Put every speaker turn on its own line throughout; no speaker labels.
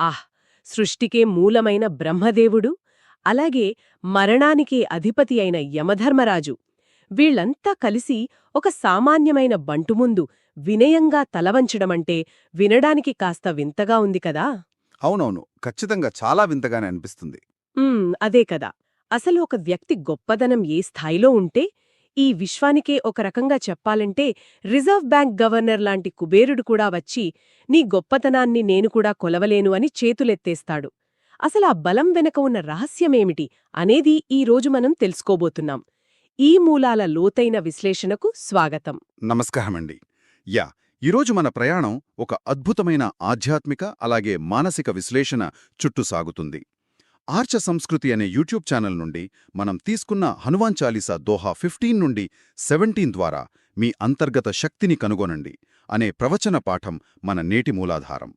ఆహ్! సృష్టికే మూలమైన బ్రహ్మదేవుడు, అలాగే మరణానికే అధిపతి అయిన యమధర్మరాజు వీళ్లంతా కలిసి ఒక సామాన్యమైన బంటుముందు వినయంగా తలవంచడమంటే వినడానికి కాస్త వింతగా ఉంది కదా.
అవునవును, ఖచ్చితంగా చాలా వింతగానే అనిపిస్తుంది.
అదే కదా. అసలు ఒక వ్యక్తి గొప్పదనం ఏ స్థాయిలో ఉంటే, ఈ విశ్వానికే ఒక రకంగా చెప్పాలంటే రిజర్వ్ బ్యాంక్ గవర్నర్ లాంటి కుబేరుడు కూడా వచ్చి నీ గొప్పతనాన్ని నేను కూడా కొలవలేను అని చేతులెత్తేస్తాడు. అసలా బలం వెనక ఉన్న రహస్యమేమిటి అనేది ఈ రోజు మనం తెలుసుకోబోతున్నాం. ఈ మూలాల లోతైన విశ్లేషణకు స్వాగతం.
నమస్కారమండి. ఈరోజు మన ప్రయాణం ఒక అద్భుతమైన ఆధ్యాత్మిక అలాగే మానసిక విశ్లేషణ చుట్టూ సాగుతుంది. ఆర్చ సంస్కృతి అనే యూట్యూబ్ ఛానల్ నుండి మనం తీసుకున్న హనుమాన్ చాలీసా దోహా 15 నుండి 17 ద్వారా మీ అంతర్గత శక్తిని కనుగొనండి అనే ప్రవచన పాఠం మన నేటి మూలాధారం.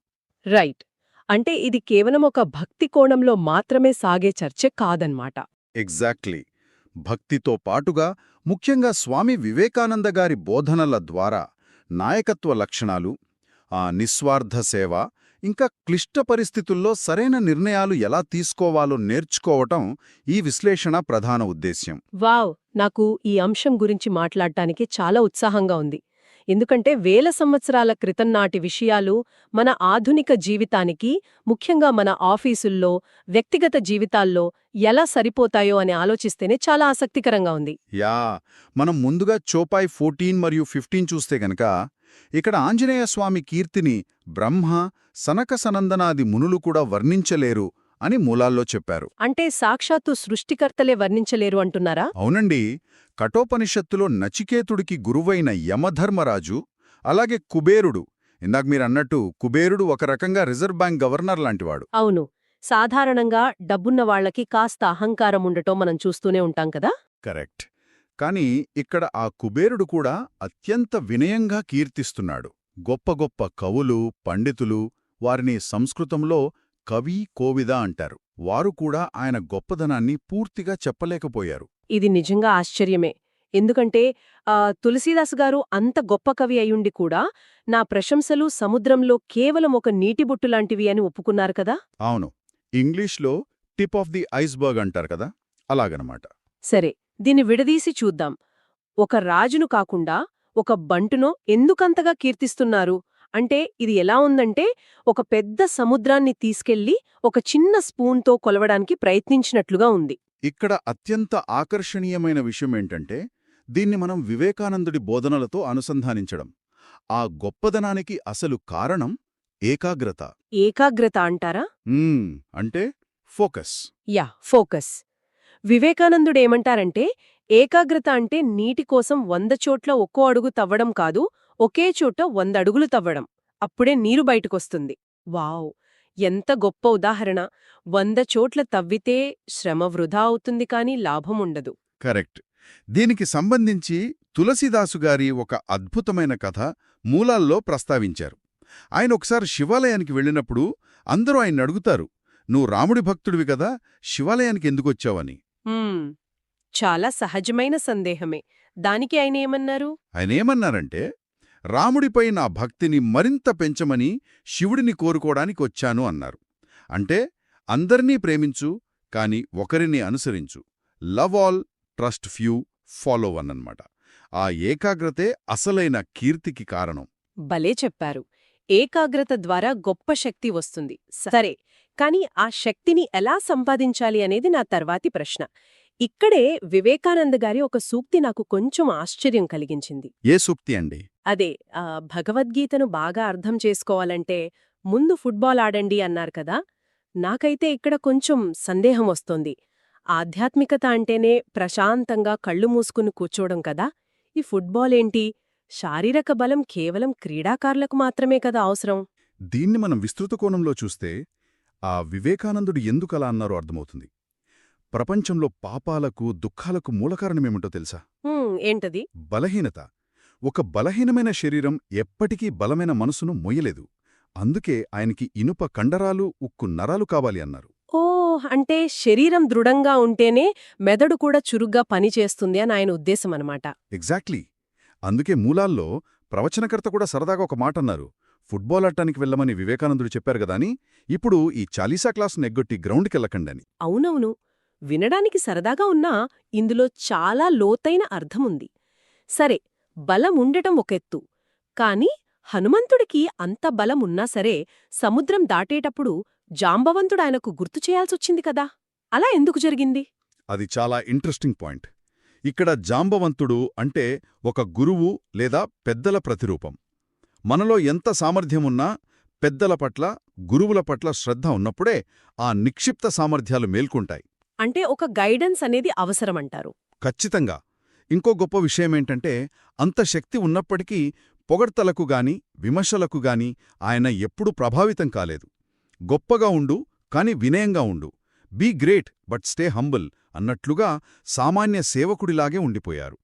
రైట్. అంటే ఇది కేవలం ఒక భక్తి కోణంలో మాత్రమే సాగే చర్చ కాదన్మాట.
ఎగ్జాక్ట్లీ. భక్తితో పాటుగా ముఖ్యంగా స్వామి వివేకానంద గారి బోధనల ద్వారా నాయకత్వ లక్షణాలు, నిస్వార్థ సేవ, ఇంకా క్లిష్ట పరిస్థితుల్లో సరైన నిర్ణయాలు ఎలా తీసుకోవాలో నేర్చుకోవటం ఈ విశ్లేషణ ప్రధాన ఉద్దేశ్యం.
వావ్! నాకు ఈ అంశం గురించి మాట్లాడటానికి చాలా ఉత్సాహంగా ఉంది. ఎందుకంటే వేల సంవత్సరాల క్రితం నాటి విషయాలు మన ఆధునిక జీవితానికి, ముఖ్యంగా మన ఆఫీసుల్లో, వ్యక్తిగత జీవితాల్లో ఎలా సరిపోతాయో అని ఆలోచిస్తేనే చాలా ఆసక్తికరంగా ఉంది.
మనం ముందుగా చోపాయ్ 14 మరియు 15 చూస్తే గనక ఇక్కడ ఆంజనేయ స్వామి కీర్తిని బ్రహ్మ, సనక సనందనాది మునులు కూడా వర్ణించలేరు అని మూలాల్లో చెప్పారు.
అంటే సాక్షాత్తు సృష్టికర్తలే వర్ణించలేరు అంటున్నారా?
అవునండి. కఠోపనిషత్తులో నచికేతుడికి గురువైన యమధర్మరాజు, అలాగే కుబేరుడు, ఇందాక మీరన్నట్టు కుబేరుడు ఒక రకంగా రిజర్వ్ బ్యాంక్ గవర్నర్ లాంటివాడు.
అవును. సాధారణంగా డబ్బున్న వాళ్లకి కాస్త అహంకారం ఉండటం మనం చూస్తూనే ఉంటాం కదా.
కరెక్ట్. కాని ఇక్కడ ఆ కుబేరుడు కూడా అత్యంత వినయంగా కీర్తిస్తున్నాడు. గొప్ప గొప్ప కవులు, పండితులు, వారిని సంస్కృతంలో కవి, కోవిద అంటారు. వారు కూడా ఆయన గొప్పదనాన్ని పూర్తిగా చెప్పలేకపోయారు.
ఇది నిజంగా ఆశ్చర్యమే. ఎందుకంటే తులసీదాస్ గారు అంత గొప్ప కవి అయ్యుండి కూడా నా ప్రశంసలు సముద్రంలో కేవలం ఒక నీటిబొట్టులాంటివి అని ఒప్పుకున్నారు కదా.
అవును. ఇంగ్లీష్లో టిప్ ఆఫ్ ది ఐస్బర్గ్ అంటారు కదా, అలాగనమాట.
సరే, దీన్ని విడదీసి చూద్దాం. ఒక రాజును కాకుండా ఒక బంటునో ఎందుకంతగా కీర్తిస్తున్నారు అంటే ఇది ఎలా ఉందంటే ఒక పెద్ద సముద్రాన్ని తీసుకెళ్లి ఒక చిన్న స్పూన్తో కొలవడానికి ప్రయత్నించినట్లుగా ఉంది.
ఇక్కడ అత్యంత ఆకర్షణీయమైన విషయమేంటంటే దీన్ని మనం వివేకానందుడి బోధనలతో అనుసంధానించడం. ఆ గొప్పదనానికి అసలు కారణం ఏకాగ్రత.
ఏకాగ్రత అంటారా?
అంటే ఫోకస్.
ఫోకస్. వివేకానందుడేమంటారంటే ఏకాగ్రత అంటే నీటి కోసం 100 చోట్ల ఒక్కో అడుగు తవ్వడం కాదు, ఒకే చోట 100 అడుగులు తవ్వడం. అప్పుడే నీరు బయటకొస్తుంది. వావ్! ఎంత గొప్ప ఉదాహరణ. 100 చోట్ల తవ్వితే శ్రమ వృధా అవుతుంది కానీ లాభముండదు.
కరెక్ట్. దీనికి సంబంధించి తులసీదాసుగారి ఒక అద్భుతమైన కథ మూలాల్లో ప్రస్తావించారు. ఆయన ఒకసారి శివాలయానికి వెళ్ళినప్పుడు అందరూ ఆయన అడుగుతారు, నువ్వు రాముడి భక్తుడివి కదా, శివాలయానికి ఎందుకొచ్చావని.
చాలా సహజమైన సందేహమే. దానికి ఆయనేమన్నారు?
ఆయనేమన్నారంటే, రాముడిపై నా భక్తిని మరింత పెంచమని శివుడిని కోరుకోవడానికి వచ్చాను అన్నారు. అంటే అందర్నీ ప్రేమించు, కాని ఒకరిని అనుసరించు. Love all, trust few, follow one అన్నమాట. ఆ ఏకాగ్రతే అసలైన కీర్తికి కారణం.
భలే చెప్పారు. ఏకాగ్రత ద్వారా గొప్ప శక్తి వస్తుంది. సరే, కాని ఆ శక్తిని ఎలా సంపాదించాలి అనేది నా తర్వాతి ప్రశ్న. ఇక్కడే వివేకానంద గారి ఒక సూక్తి నాకు కొంచెం ఆశ్చర్యం కలిగించింది.
ఏ సూక్తి అండి?
అదే భగవద్గీతను బాగా అర్థం చేసుకోవాలంటే ముందు ఫుట్బాల్ ఆడండి అన్నారు కదా. నాకైతే ఇక్కడ కొంచెం సందేహం వస్తోంది. ఆధ్యాత్మికత అంటేనే ప్రశాంతంగా కళ్ళు మూసుకుని కూర్చోవడం కదా. ఈ ఫుట్బాల్ ఏంటి? శారీరక బలం కేవలం క్రీడాకారులకు మాత్రమే కదా అవసరం.
దీన్ని మనం విస్తృత కోణంలో చూస్తే ఆ వివేకానందుడు ఎందుకలా అన్నారో అర్థమవుతుంది. ప్రపంచంలో పాపాలకు, దుఃఖాలకు మూలకారణమేమిటో తెలుసా?
ఏంటది?
బలహీనత. ఒక బలహీనమైన శరీరం ఎప్పటికీ బలమైన మనసును మొయ్యలేదు. అందుకే ఆయనకి ఇనుప కండరాలు, ఉక్కు నరాలు కావాలి అన్నారు.
అంటే శరీరం దృఢంగా ఉంటేనే మెదడు కూడా చురుగ్గా పనిచేస్తుంది అని ఆయన ఉద్దేశమనమాట.
ఎగ్జాక్ట్లీ. అందుకే మూలాల్లో ప్రవచనకర్త కూడా సరదాగా ఒక మాటన్నారు, ఫుట్బాల్ ఆడటానికి వెళ్ళమని వివేకానందుడు చెప్పారు గదాని ఇప్పుడు ఈ చాలీసా క్లాస్ నెగ్గొట్టి గ్రౌండ్కెళ్ళకండని.
అవునవును. వినడానికి సరదాగా ఉన్నా ఇందులో చాలా లోతైన అర్థముంది. సరే, బలముండటం ఒక ఎత్తు. కాని హనుమంతుడికి అంత బలమున్నా సరే సముద్రం దాటేటప్పుడు జాంబవంతుడాయనకు గుర్తు చేయాల్సొచ్చింది కదా. అలా ఎందుకు జరిగింది?
అది చాలా ఇంట్రెస్టింగ్ పాయింట్. ఇక్కడ జాంబవంతుడు అంటే ఒక గురువు లేదా పెద్దల ప్రతిరూపం. మనలో ఎంత సామర్థ్యమున్నా పెద్దల పట్ల, గురువుల పట్ల శ్రద్ధ ఉన్నప్పుడే ఆ నిక్షిప్త సామర్థ్యాలు మేల్కుంటాయి.
అంటే ఒక గైడెన్స్ అనేది అవసరమంటారు.
ఖచ్చితంగా. ఇంకో గొప్ప విషయమేంటంటే అంత శక్తి ఉన్నప్పటికీ పొగడ్తలకు గాని విమర్శలకు గాని ఆయన ఎప్పుడూ ప్రభావితం కాలేదు. గొప్పగా ఉండు, కాని వినయంగా ఉండు. Be great but stay humble అన్నట్లుగా సామాన్య సేవకుడిలాగే ఉండిపోయారు.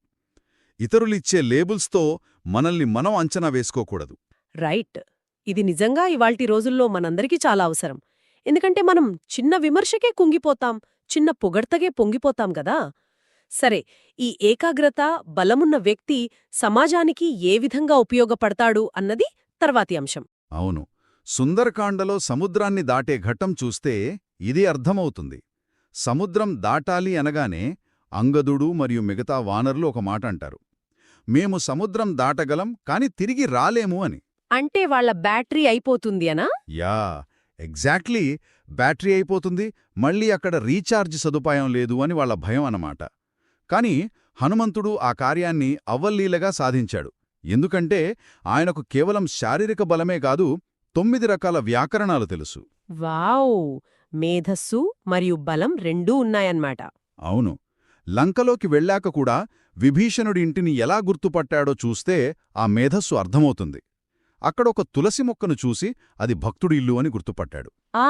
ఇతరులిచ్చే లేబుల్స్తో మనల్ని మనం అంచనా వేసుకోకూడదు.
రైట్. ఇది నిజంగా ఇవాల్టి రోజుల్లో మనందరికీ చాలా అవసరం. ఎందుకంటే మనం చిన్న విమర్శకే కుంగిపోతాం, చిన్న పొగడ్తగే పొంగిపోతాం గదా. సరే, ఈ ఏకాగ్రత, బలమున్న వ్యక్తి సమాజానికి ఏ విధంగా ఉపయోగపడతాడు అన్నది తర్వాతి అంశం.
అవును. సుందరకాండలో సముద్రాన్ని దాటే ఘట్టం చూస్తే ఇది అర్థమవుతుంది. సముద్రం దాటాలి అనగానే అంగదుడు మరియు మిగతా వానరులు ఒక మాట అంటారు. మేము సముద్రం దాటగలం కాని తిరిగి రాలేము అని.
అంటే వాళ్ళ బ్యాటరీ అయిపోతుంది అనా?
Yeah, exactly. బ్యాటరీ అయిపోతుంది, మళ్ళీ అక్కడ రీఛార్జ్ సదుపాయం లేదు అని వాళ్ళ భయం అన్నమాట. కాని హనుమంతుడు ఆ కార్యాన్ని అవలీలగా సాధించాడు. ఎందుకంటే ఆయనకు కేవలం శారీరక బలమే కాదు, 9 రకాల వ్యాకరణాలు తెలుసు.
వావ్! మేధస్సు మరియు బలం రెండూ ఉన్నాయన్మాట.
అవును. లంకలోకి వెళ్ళాక కూడా విభీషణుడి ఇంటిని ఎలా గుర్తుపట్టాడో చూస్తే ఆ మేధస్సు అర్థమవుతుంది. అక్కడొక తులసి మొక్కను చూసి అది భక్తుడి ఇల్లు అని గుర్తుపట్టాడు.
ఆ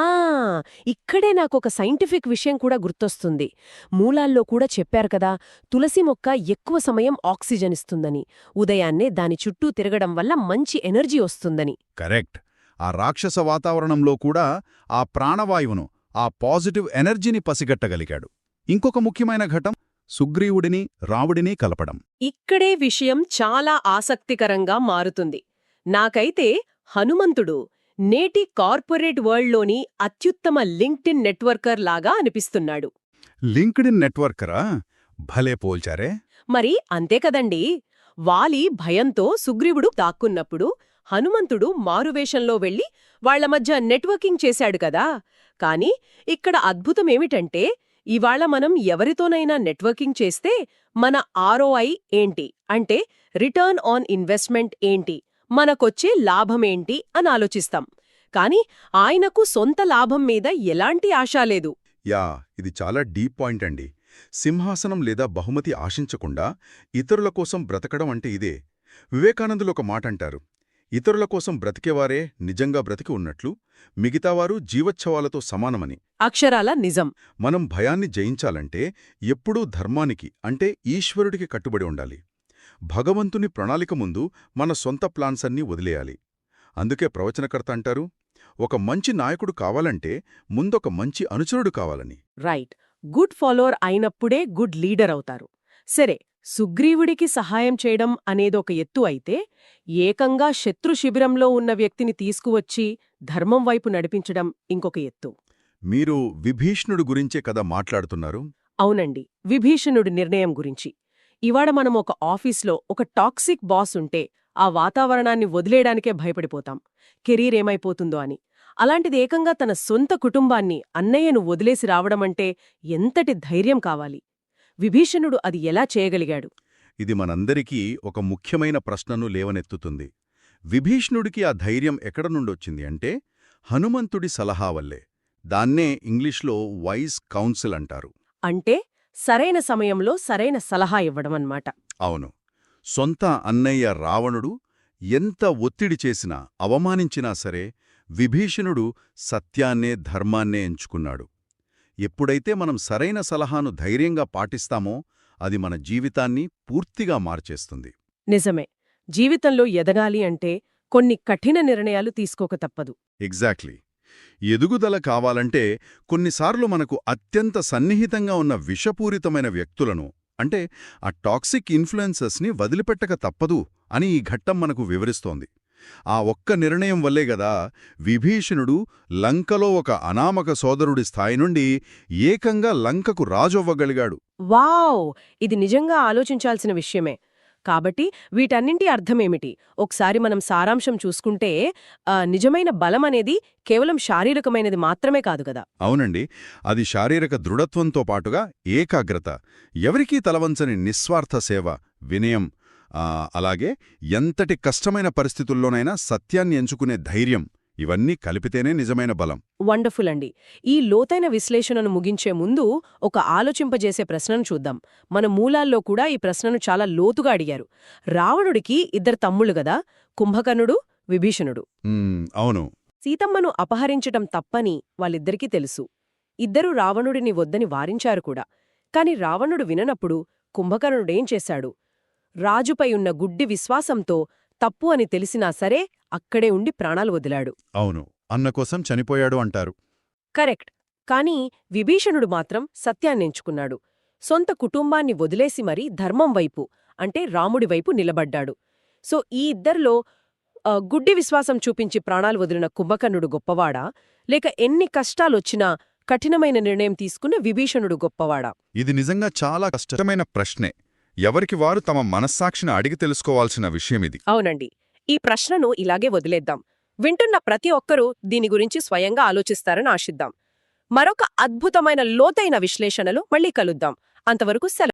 ఇక్కడే నాకొక సైంటిఫిక్ విషయం కూడా గుర్తొస్తుంది. మూలాల్లో కూడా చెప్పారు కదా, తులసి మొక్క ఎక్కువ సమయం ఆక్సిజన్ ఇస్తుందని, ఉదయాన్నే దాని చుట్టూ తిరగడం వల్ల మంచి ఎనర్జీ వస్తుందని.
కరెక్ట్. ఆ రాక్షస వాతావరణంలో కూడా ఆ ప్రాణవాయువును, ఆ పాజిటివ్ ఎనర్జీని పసిగట్టగలిగాడు. ఇంకొక ముఖ్యమైన ఘటం సుగ్రీవుడిని, రావుడిని కలపడం.
ఇక్కడే విషయం చాలా ఆసక్తికరంగా మారుతుంది. నాకైతే హనుమంతుడు నేటి కార్పొరేట్ వరల్డ్లోని అత్యుత్తమ లింక్డ్ఇన్ నెట్వర్కర్ లాగా అనిపిస్తున్నాడు.
లింక్డ్ఇన్ నెట్వర్కరా? భలే పోల్చారే.
మరి అంతే కదండీ. వాలి భయంతో సుగ్రీవుడు దాక్కున్నప్పుడు హనుమంతుడు మారువేషంలో వెళ్లి వాళ్ల మధ్య నెట్వర్కింగ్ చేశాడు కదా. కాని ఇక్కడ అద్భుతమేమిటంటే ఇవాళ మనం ఎవరితోనైనా నెట్వర్కింగ్ చేస్తే మన ఆర్ఓఐ ఏంటి, అంటే రిటర్న్ ఆన్ ఇన్వెస్ట్మెంట్ ఏంటి, మనకొచ్చే లాభమేంటి అని ఆలోచిస్తాం. కాని ఆయనకు సొంత లాభం మీద ఎలాంటి ఆశ లేదు.
యా, ఇది చాలా డీప్ పాయింట్ అండి. సింహాసనం లేదా బహుమతి ఆశించకుండా ఇతరుల కోసం బ్రతకడం అంటే ఇదే. వివేకానందులు ఒక మాటంటారు, ఇతరుల కోసం బ్రతికేవారే నిజంగా బ్రతికి ఉన్నట్లు, మిగతావారు జీవోత్సవాలతో సమానమని.
అక్షరాల నిజం.
మనం భయాన్ని జయించాలంటే ఎప్పుడూ ధర్మానికి, అంటే ఈశ్వరుడికి కట్టుబడి ఉండాలి. భగవంతుని ప్రణాళిక ముందు మన సొంత ప్లాన్స్ అన్నీ వదిలేయాలి. అందుకే ప్రవచనకర్త అంటారు, ఒక మంచి నాయకుడు కావాలంటే ముందొక మంచి అనుచరుడు కావాలని.
రైట్. గుడ్ ఫాలోవర్ అయినప్పుడే గుడ్ లీడర్ అవుతారు. సరే, సుగ్రీవుడికి సహాయం చేయడం అనేదొక ఎత్తు అయితే, ఏకంగా శత్రు శిబిరంలో ఉన్న వ్యక్తిని తీసుకువచ్చి ధర్మం వైపు నడిపించడం ఇంకొక ఎత్తు.
మీరు విభీషణుడు గురించే కదా మాట్లాడుతున్నారు?
అవునండి, విభీషణుడి నిర్ణయం గురించి. ఇవాడ మనం ఒక ఆఫీస్లో ఒక టాక్సిక్ బాస్ ఉంటే ఆ వాతావరణాన్ని వదిలేయడానికే భయపడిపోతాం, కెరీర్ ఏమైపోతుందో అని. అలాంటిది ఏకంగా తన సొంత కుటుంబాన్ని, అన్నయ్యను వదిలేసి రావడమంటే ఎంతటి ధైర్యం కావాలి. విభీషణుడు అది ఎలా చేయగలిగాడు?
ఇది మనందరికీ ఒక ముఖ్యమైన ప్రశ్నను లేవనెత్తుతుంది. విభీషణుడికి ఆ ధైర్యం ఎక్కడ నుండొచ్చింది అంటే హనుమంతుడి సలహా వల్లే. దాన్నే ఇంగ్లీష్లో వైజ్ కౌన్సిల్ అంటారు.
అంటే సరైన సమయంలో సరైన సలహా ఇవ్వడమన్నమాట.
అవును. సొంత అన్నయ్య రావణుడు ఎంత ఒత్తిడి చేసినా, అవమానించినా సరే విభీషణుడు సత్యాన్నే, ధర్మాన్నే ఎంచుకున్నాడు. ఎప్పుడైతే మనం సరైన సలహాను ధైర్యంగా పాటిస్తామో అది మన జీవితాన్ని పూర్తిగా మార్చేస్తుంది.
నిజమే. జీవితంలో ఎదగాలి అంటే కొన్ని కఠిన నిర్ణయాలు తీసుకోక తప్పదు.
ఎగ్జాక్ట్లీ. ఎదుగుదల కావాలంటే కొన్నిసార్లు మనకు అత్యంత సన్నిహితంగా ఉన్న విషపూరితమైన వ్యక్తులను, అంటే ఆ టాక్సిక్ ఇన్ఫ్లుయెన్సెస్ని వదిలిపెట్టక తప్పదు అని ఈ ఘట్టం మనకు వివరిస్తోంది. ఆ ఒక్క నిర్ణయం వల్లే గదా విభీషణుడు లంకలో ఒక అనామక సోదరుడి స్థాయి నుండి ఏకంగా లంకకు రాజవ్వగలిగాడు.
వావ్! ఇది నిజంగా ఆలోచించాల్సిన విషయమే. కాబట్టి వీటన్నింటి అర్థమేమిటి? ఒకసారి మనం సారాంశం చూసుకుంటే నిజమైన బలమనేది కేవలం శారీరకమైనది మాత్రమే కాదు గదా!
అవునండి, అది శారీరక దృఢత్వంతో పాటుగా ఏకాగ్రత, ఎవరికీ తలవంచని నిస్వార్థ సేవ, వినయం, అలాగే ఎంతటి కష్టమైన పరిస్థితుల్లోనైనా సత్యాన్ని ఎంచుకునే ధైర్యం, ఇవన్నీ కలిపితేనే నిజమైన బలం.
వండర్ఫుల్ అండి. ఈ లోతైన విశ్లేషణను ముగించే ముందు ఒక ఆలోచింపజేసే ప్రశ్నను చూద్దాం. మన మూలాల్లో కూడా ఈ ప్రశ్నను చాలా లోతుగా అడిగారు. రావణుడికి ఇద్దరు తమ్ముళ్ళు గదా, కుంభకర్ణుడు, విభీషణుడు.
అవును.
సీతమ్మను అపహరించటం తప్పని వాళ్ళిద్దరికీ తెలుసు. ఇద్దరూ రావణుడిని వద్దని వారించారు కూడా. కాని రావణుడు విననప్పుడు కుంభకర్ణుడేం చేశాడు? రాజుపై ఉన్న గుడ్డి విశ్వాసంతో తప్పు అని తెలిసినా సరే అక్కడే ఉండి ప్రాణాలు వదిలాడు.
అవును, అన్న కోసం చనిపోయాడు అంటారు.
కరెక్ట్. కాని విభీషణుడు మాత్రం సత్యాన్నెంచుకున్నాడు. సొంత కుటుంబాన్ని వదిలేసి మరీ ధర్మం వైపు, అంటే రాముడి వైపు నిలబడ్డాడు. సో ఈ ఇద్దరిలో గుడ్డి విశ్వాసం చూపించి ప్రాణాలు వదిలిన కుంభకర్ణుడు గొప్పవాడా, లేక ఎన్ని కష్టాలొచ్చినా కఠినమైన నిర్ణయం తీసుకున్న విభీషణుడు గొప్పవాడా?
ఇది నిజంగా చాలా కష్టమైన ప్రశ్నే. ఎవరికి వారు తమ మనస్సాక్షిని అడిగి తెలుసుకోవాల్సిన విషయమిది.
అవునండి. ఈ ప్రశ్నను ఇలాగే వదిలేద్దాం. వింటున్న ప్రతి ఒక్కరూ దీని గురించి స్వయంగా ఆలోచిస్తారని ఆశిద్దాం. మరొక అద్భుతమైన లోతైన విశ్లేషణలో మళ్ళీ కలుద్దాం. అంతవరకు సెలవు.